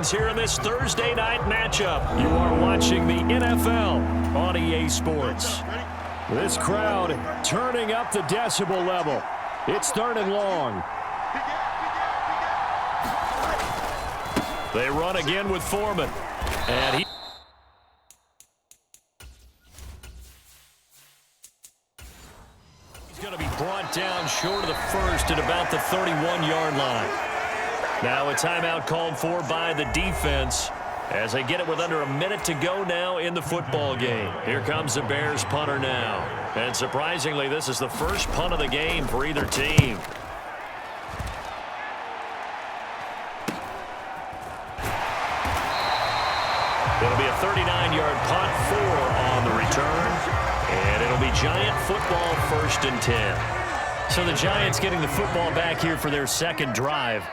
begins here in this Thursday night matchup. You are watching the NFL on EA Sports. This crowd turning up the decibel level. It's 3rd and long. They run again with Foreman. And he's going to be brought down short of the first at about the 31-yard line. Now a timeout called for by the defense as they get it with under a minute to go now in the football game. Here comes the Bears punter now. And surprisingly, this is the first punt of the game for either team. It'll be a 39-yard punt, 4 on the return. And it'll be Giant football, 1st and 10. So the Giants getting the football back here for their second drive.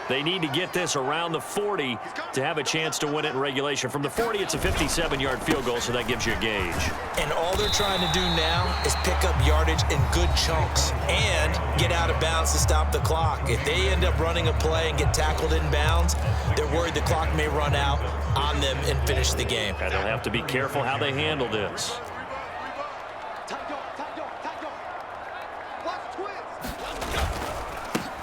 They need to get this around the 40 to have a chance to win it in regulation. From the 40, it's a 57-yard field goal, so that gives you a gauge. And all they're trying to do now is pick up yardage in good chunks and get out of bounds to stop the clock. If they end up running a play and get tackled in bounds, they're worried the clock may run out on them and finish the game. And they'll have to be careful how they handle this.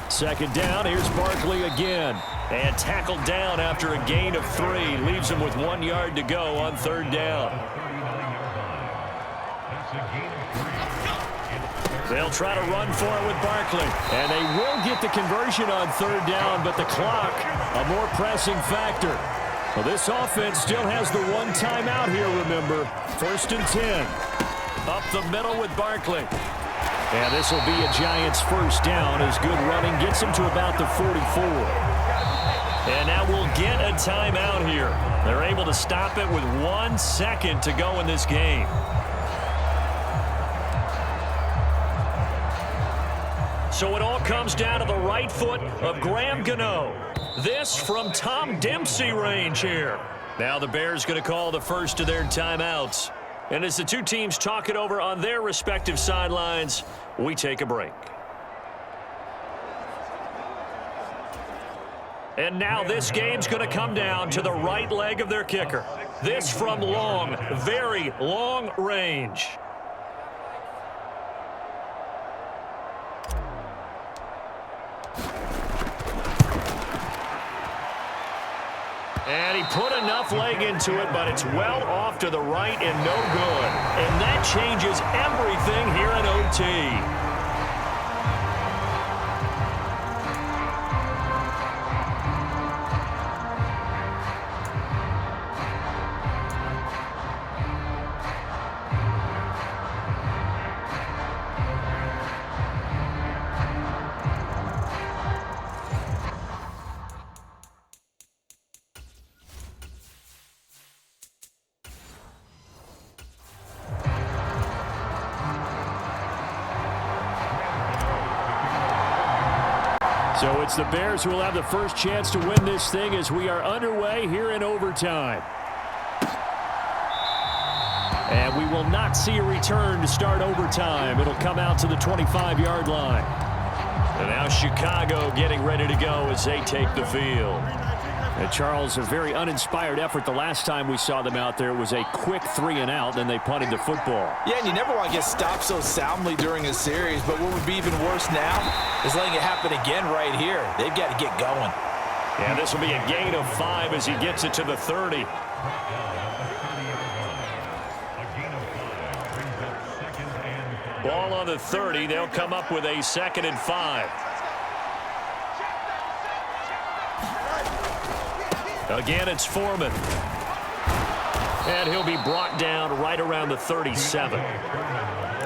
Second down, here's Barkley again. And tackled down after a gain of 3. Leaves him with 1 yard to go on 3rd down. They'll try to run for it with Barkley. And they will get the conversion on 3rd down, but the clock, a more pressing factor. Well, this offense still has the one timeout here, remember. 1st and 10. Up the middle with Barkley. And this will be a Giants first down as good running gets him to about the 44. And now we'll get a timeout here. They're able to stop it with 1 second to go in this game. So it all comes down to the right foot of Graham Gano. This from Tom Dempsey range here. Now the Bears going to call the first of their timeouts. And as the two teams talk it over on their respective sidelines, we take a break. And now this game's going to come down to the right leg of their kicker. This from long, very long range. And he put enough leg into it, but it's well off to the right and no good. And that changes everything here in OT. So it's the Bears who will have the first chance to win this thing as we are underway here in overtime. And we will not see a return to start overtime. It'll come out to the 25-yard line. And now Chicago getting ready to go as they take the field. And Charles, a very uninspired effort the last time we saw them out there. It was a quick 3-and-out, then they punted the football. Yeah, and you never want to get stopped so soundly during a series, but what would be even worse now is letting it happen again right here. They've got to get going. Yeah, this will be a gain of 5 as he gets it to the 30. Ball on the 30. They'll come up with a 2nd and 5. Again, it's Foreman. And he'll be brought down right around the 37.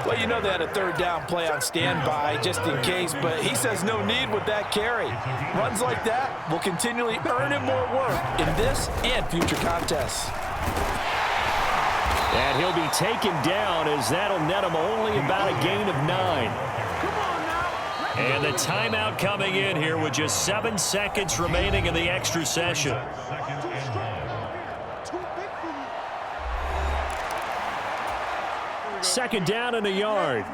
Well, you know they had a 3rd down play on standby just in case, but he says no need with that carry. Runs like that will continually earn him more work in this and future contests. And he'll be taken down as that'll net him only about a gain of 9. And the timeout coming in here with just 7 seconds remaining in the extra session. Second down and a yard.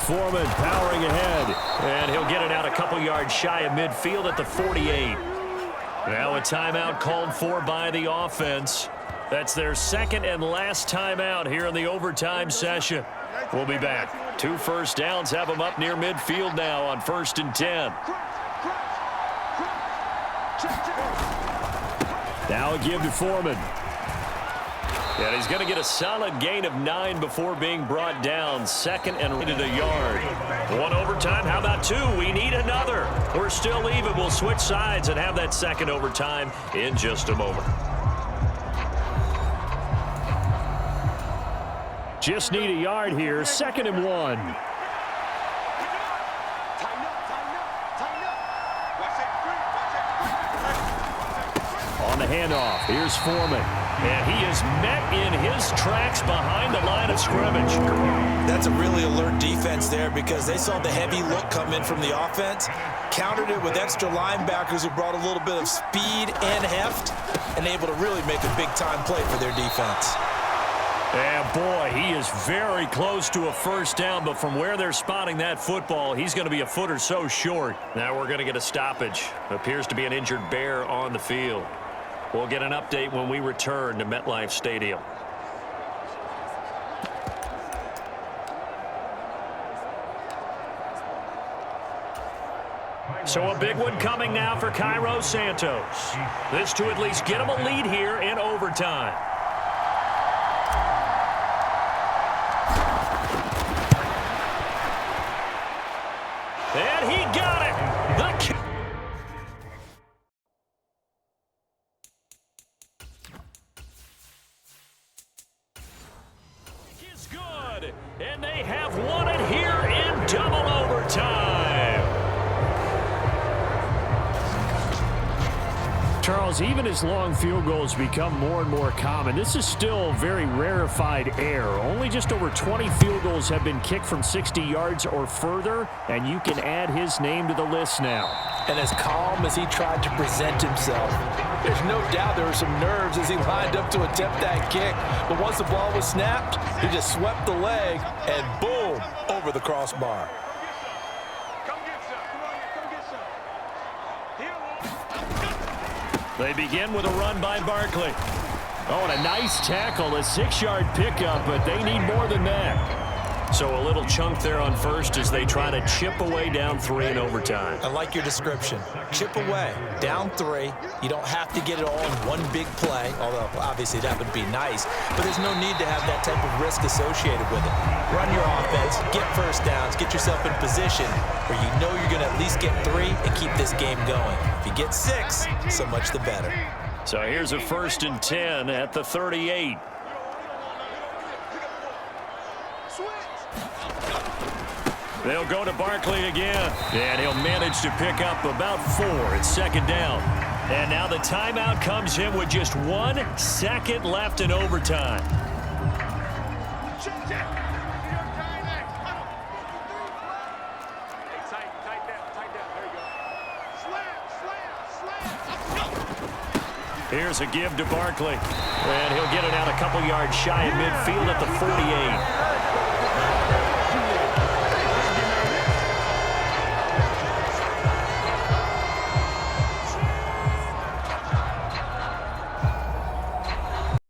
Foreman powering ahead. And he'll get it out a couple yards shy of midfield at the 48. Now a timeout called for by the offense. That's their second and last timeout here in the overtime session. We'll be back. 2 first downs have them up near midfield now on 1st and 10. Now a give to Foreman. And he's going to get a solid gain of 9 before being brought down. 2nd and a yard. 1 overtime. How about 2? We need another. We're still even. We'll switch sides and have that 2nd overtime in just a moment. Just need a yard here. 2nd and 1. On the handoff, here's Foreman. And he is met in his tracks behind the line of scrimmage. That's a really alert defense there because they saw the heavy look come in from the offense, countered it with extra linebackers who brought a little bit of speed and heft, and able to really make a big-time play for their defense. And boy, he is very close to a first down, but from where they're spotting that football, he's going to be a foot or so short. Now we're going to get a stoppage. Appears to be an injured Bear on the field. We'll get an update when we return to MetLife Stadium. So a big one coming now for Cairo Santos. This to at least get him a lead here in overtime. And he got it. The is good. And they have won it here in double overtime. Charles, even as long field goals become more and more common, this is still very rarefied air. Only just over 20 field goals have been kicked from 60 yards or further, and you can add his name to the list now. And as calm as he tried to present himself, there's no doubt there were some nerves as he lined up to attempt that kick. But once the ball was snapped, he just swept the leg and boom, over the crossbar. They begin with a run by Barkley. Oh, and a nice tackle, a 6-yard pickup, but they need more than that. So a little chunk there on first as they try to chip away down 3 in overtime. I like your description. Chip away, down 3. You don't have to get it all in one big play, although obviously that would be nice, but there's no need to have that type of risk associated with it. Run your offense, get first downs, get yourself in position where you know you're going to at least get 3 and keep this game going. If you get 6, so much the better. So here's a 1st and 10 at the 38. They'll go to Barkley again, and he'll manage to pick up about 4. It's 2nd down. And now the timeout comes in with just 1 second left in overtime. Here's a give to Barkley, and he'll get it out a couple yards shy of midfield at the 48.